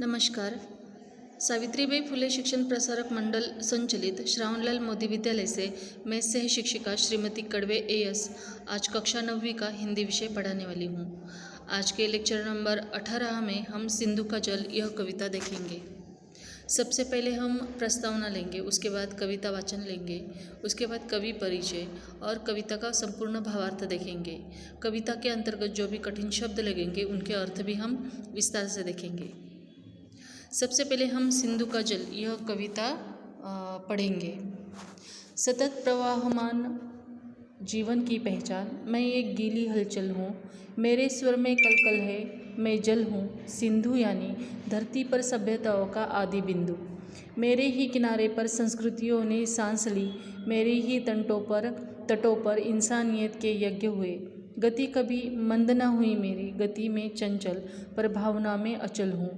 नमस्कार। सावित्रीबाई फुले शिक्षण प्रसारक मंडल संचलित श्रावणलाल मोदी विद्यालय से मैं सह शिक्षिका श्रीमती कड़वे एएस आज कक्षा 9वीं का हिंदी विषय पढ़ाने वाली हूँ। आज के लेक्चर नंबर 18 में हम सिंधु का जल यह कविता देखेंगे। सबसे पहले हम प्रस्तावना लेंगे, उसके बाद कविता वाचन लेंगे, उसके बाद कवि परिचय और कविता का संपूर्ण भावार्थ देखेंगे। कविता के अंतर्गत जो भी कठिन शब्द लगेंगे उनके अर्थ भी हम विस्तार से देखेंगे। सबसे पहले हम सिंधु का जल यह कविता पढ़ेंगे। सतत प्रवाहमान जीवन की पहचान, मैं एक गीली हलचल हूँ, मेरे स्वर में कलकल है, मैं जल हूँ सिंधु यानी धरती पर सभ्यताओं का आदि बिंदु। मेरे ही किनारे पर संस्कृतियों ने सांस ली, मेरे ही तटों पर इंसानियत के यज्ञ हुए। गति कभी मंद न हुई मेरी, गति में चंचल पर भावना में अचल हूँ।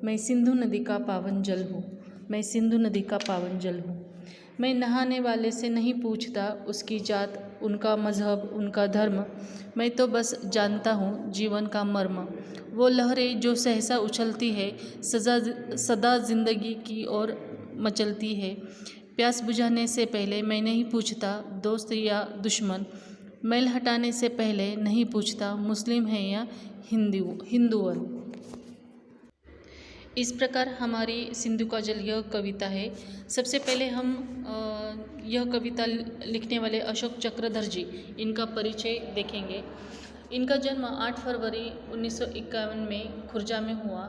मैं सिंधु नदी का पावन जल हूँ, मैं सिंधु नदी का पावन जल हूँ। मैं नहाने वाले से नहीं पूछता उसकी जात, उनका मजहब, उनका धर्म, मैं तो बस जानता हूँ जीवन का मर्म। वो लहरें जो सहसा उछलती है, सदा जिंदगी की ओर मचलती है। प्यास बुझाने से पहले मैं नहीं पूछता दोस्त या दुश्मन, मैल हटाने से पहले नहीं पूछता मुस्लिम है या हिंदुअन। इस प्रकार हमारी सिंधु का जल यह कविता है। सबसे पहले हम यह कविता लिखने वाले अशोक चक्रधर जी, इनका परिचय देखेंगे। इनका जन्म 8 फरवरी 1951 में खुर्जा में हुआ।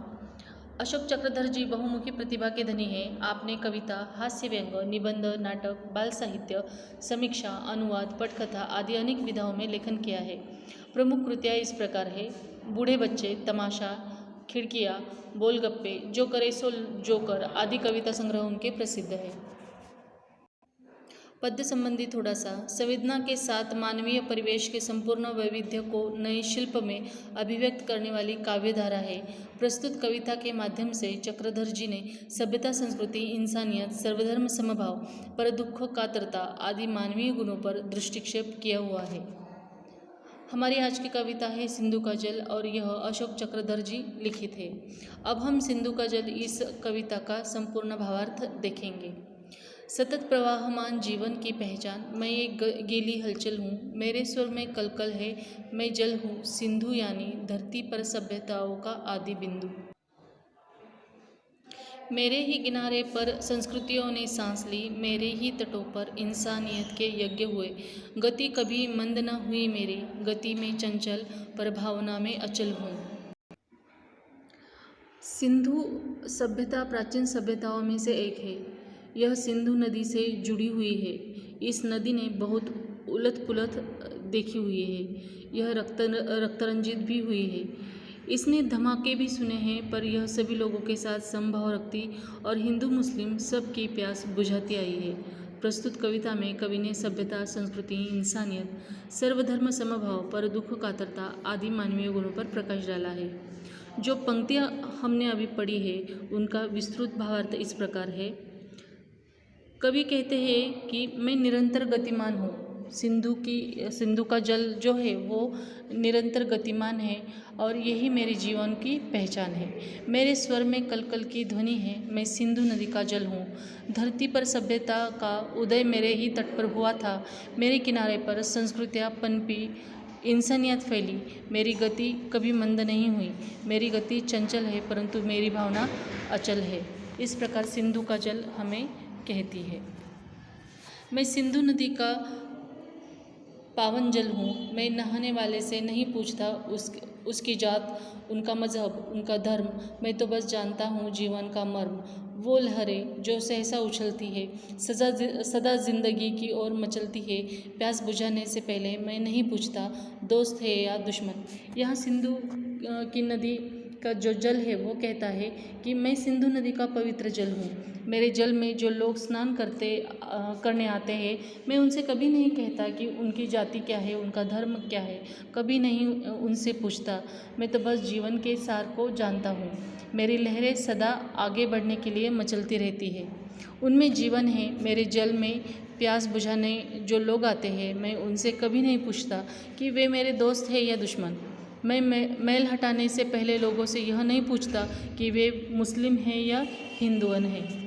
अशोक चक्रधर जी बहुमुखी प्रतिभा के धनी हैं। आपने कविता, हास्य व्यंग, निबंध, नाटक, बाल साहित्य, समीक्षा, अनुवाद, पटकथा आदि अनेक विधाओं में लेखन किया है। प्रमुख कृतियाँ इस प्रकार है: बूढ़े बच्चे, तमाशा, खिड़कियाँ, बोलगप्पे, जो करे सो जोकर आदि कविता संग्रह उनके प्रसिद्ध है। पद्य संबंधी थोड़ा सा, संवेदना के साथ मानवीय परिवेश के संपूर्ण वैविध्य को नए शिल्प में अभिव्यक्त करने वाली काव्यधारा है। प्रस्तुत कविता के माध्यम से चक्रधर जी ने सभ्यता, संस्कृति, इंसानियत, सर्वधर्म समभाव, पर दुख, कातरता आदि मानवीय गुणों पर दृष्टिक्षेप किया हुआ है। हमारी आज की कविता है सिंधु का जल और यह अशोक चक्रधर जी लिखित है। अब हम सिंधु का जल इस कविता का संपूर्ण भावार्थ देखेंगे। सतत प्रवाहमान जीवन की पहचान, मैं एक गीली हलचल हूँ, मेरे स्वर में कलकल है, मैं जल हूँ सिंधु यानी धरती पर सभ्यताओं का आदि बिंदु। मेरे ही किनारे पर संस्कृतियों ने सांस ली, मेरे ही तटों पर इंसानियत के यज्ञ हुए। गति कभी मंद न हुई मेरी, गति में चंचल पर भावना में अचल हूँ। सिंधु सभ्यता प्राचीन सभ्यताओं में से एक है। यह सिंधु नदी से जुड़ी हुई है। इस नदी ने बहुत उलट पुलट देखी हुई है। यह रक्तरंजित भी हुई है। इसने धमाके भी सुने हैं, पर यह सभी लोगों के साथ समभाव रखती और हिंदू मुस्लिम सबकी प्यास बुझाती आई है। प्रस्तुत कविता में कवि ने सभ्यता, संस्कृति, इंसानियत, सर्वधर्म समभाव, पर दुख, कातरता आदि मानवीय गुणों पर प्रकाश डाला है। जो पंक्तियाँ हमने अभी पढ़ी है उनका विस्तृत भावार्थ इस प्रकार है। कवि कहते हैं कि मैं निरंतर गतिमान हूँ। सिंधु का जल जो है वो निरंतर गतिमान है और यही मेरे जीवन की पहचान है। मेरे स्वर में कलकल की ध्वनि है, मैं सिंधु नदी का जल हूँ। धरती पर सभ्यता का उदय मेरे ही तट पर हुआ था। मेरे किनारे पर संस्कृतियाँ पनपी, इंसानियत फैली। मेरी गति कभी मंद नहीं हुई, मेरी गति चंचल है परंतु मेरी भावना अचल है। इस प्रकार सिंधु का जल हमें कहती है। मैं सिंधु नदी का पावन जल हूँ, मैं नहाने वाले से नहीं पूछता उसकी जात, उनका मजहब, उनका धर्म, मैं तो बस जानता हूँ जीवन का मर्म। वो लहरें जो सहसा उछलती है, सदा जिंदगी की ओर मचलती है। प्यास बुझाने से पहले मैं नहीं पूछता दोस्त है या दुश्मन। यहाँ सिंधु की नदी का जो जल है वो कहता है कि मैं सिंधु नदी का पवित्र जल हूँ। मेरे जल में जो लोग स्नान करने आते हैं, मैं उनसे कभी नहीं कहता कि उनकी जाति क्या है, उनका धर्म क्या है, कभी नहीं उनसे पूछता। मैं तो बस जीवन के सार को जानता हूँ। मेरी लहरें सदा आगे बढ़ने के लिए मचलती रहती है, उनमें जीवन है। मेरे जल में प्यास बुझाने जो लोग आते हैं, मैं उनसे कभी नहीं पूछता कि वे मेरे दोस्त हैं या दुश्मन। मैं मैल हटाने से पहले लोगों से यह नहीं पूछता कि वे मुस्लिम हैं या हिंदुअन हैं।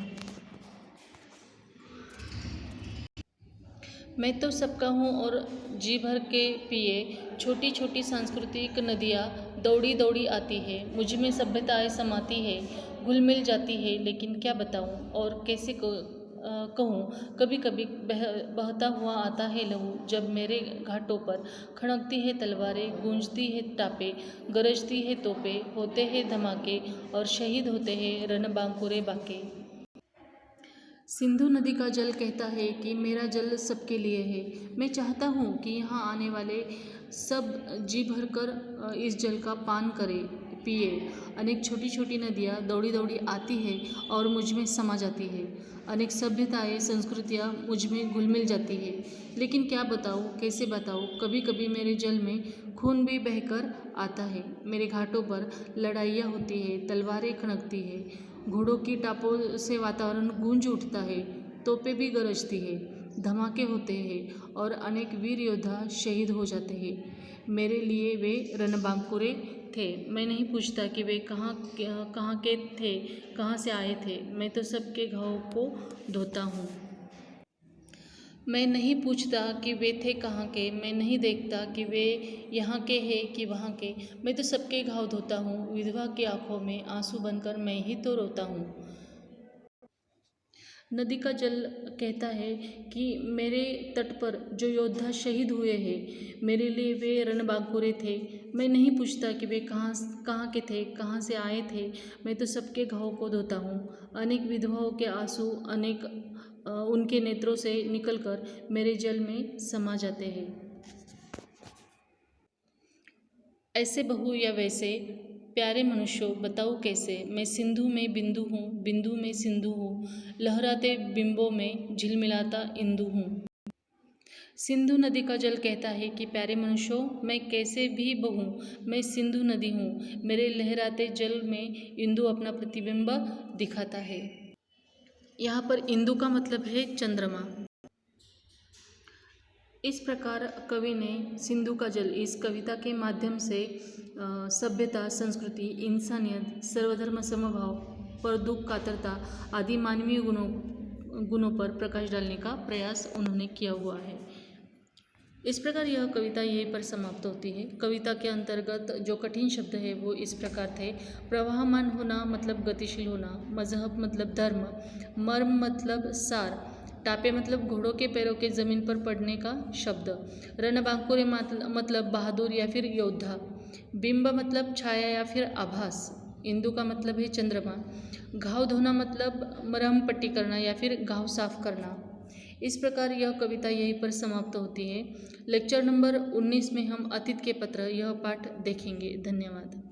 मैं तो सबका हूँ और जी भर के पिए। छोटी छोटी सांस्कृतिक नदियाँ दौड़ी दौड़ी आती है, मुझ में सभ्यताएं समाती है, घुल मिल जाती है। लेकिन क्या बताऊँ और कैसे कहूँ, कभी कभी बहता हुआ आता है लहू, जब मेरे घाटों पर खड़कती है तलवारें, गूंजती है टापे, गरजती है तोपे, होते हैं धमाके और शहीद होते हैं रणबांकुरे बाके। सिंधु नदी का जल कहता है कि मेरा जल सबके लिए है। मैं चाहता हूँ कि यहाँ आने वाले सब जी भरकर इस जल का पान करें, पिए। अनेक छोटी छोटी नदियाँ दौड़ी दौड़ी आती है और मुझ में समा जाती है। अनेक सभ्यताएं, संस्कृतियाँ मुझ में घुल मिल जाती है। लेकिन क्या बताऊँ, कैसे बताऊँ, कभी कभी मेरे जल में खून भी बहकर आता है। मेरे घाटों पर लड़ाइयाँ होती है, तलवारें खनकती है, घोड़ों की टापों से वातावरण गूंज उठता है, तोपें भी गरजती है, धमाके होते हैं और अनेक वीर योद्धा शहीद हो जाते हैं। मेरे लिए वे रणबांकुरे थे। मैं नहीं पूछता कि वे कहाँ के थे, कहाँ से आए थे। मैं तो सबके घावों को धोता हूँ। मैं नहीं पूछता कि वे थे कहाँ के, मैं नहीं देखता कि वे यहाँ के हैं कि वहाँ के। मैं तो सबके घाव धोता हूँ, विधवा की आंखों में आंसू बनकर मैं ही तो रोता हूँ। नदी का जल कहता है कि मेरे तट पर जो योद्धा शहीद हुए हैं, मेरे लिए वे रणबांकुरे थे। मैं नहीं पूछता कि वे कहाँ के थे, कहाँ से आए थे। मैं तो सबके घावों को धोता हूँ। अनेक विधवाओं के आंसू उनके नेत्रों से निकलकर मेरे जल में समा जाते हैं। ऐसे बहू या वैसे प्यारे मनुष्यों, बताओ कैसे। मैं सिंधु में बिंदु हूँ, बिंदु में सिंधु हूँ, लहराते बिंबों में झिलमिलाता इंदु हूँ। सिंधु नदी का जल कहता है कि प्यारे मनुष्यों, मैं कैसे भी बहूँ, मैं सिंधु नदी हूँ। मेरे लहराते जल में इंदु अपना प्रतिबिंब दिखाता है। यहाँ पर इंदु का मतलब है चंद्रमा। इस प्रकार कवि ने सिंधु का जल इस कविता के माध्यम से सभ्यता, संस्कृति, इंसानियत, सर्वधर्म समभाव, पर दुख, कातरता आदि मानवीय गुणों पर प्रकाश डालने का प्रयास उन्होंने किया हुआ है। इस प्रकार यह कविता यहीं पर समाप्त होती है। कविता के अंतर्गत जो कठिन शब्द है वो इस प्रकार थे। प्रवाहमान होना मतलब गतिशील होना, मजहब मतलब धर्म, मर्म मतलब सार, टापे मतलब घोड़ों के पैरों के जमीन पर पड़ने का शब्द, रणबांकुरे मतलब बहादुर या फिर योद्धा, बिंब मतलब छाया या फिर आभास, इंदु का मतलब है चंद्रमा, घाव धोना मतलब मरहम पट्टी करना या फिर घाव साफ करना। इस प्रकार यह कविता यहीं पर समाप्त होती है। लेक्चर नंबर 19 में हम अतीत के पत्र यह पाठ देखेंगे। धन्यवाद।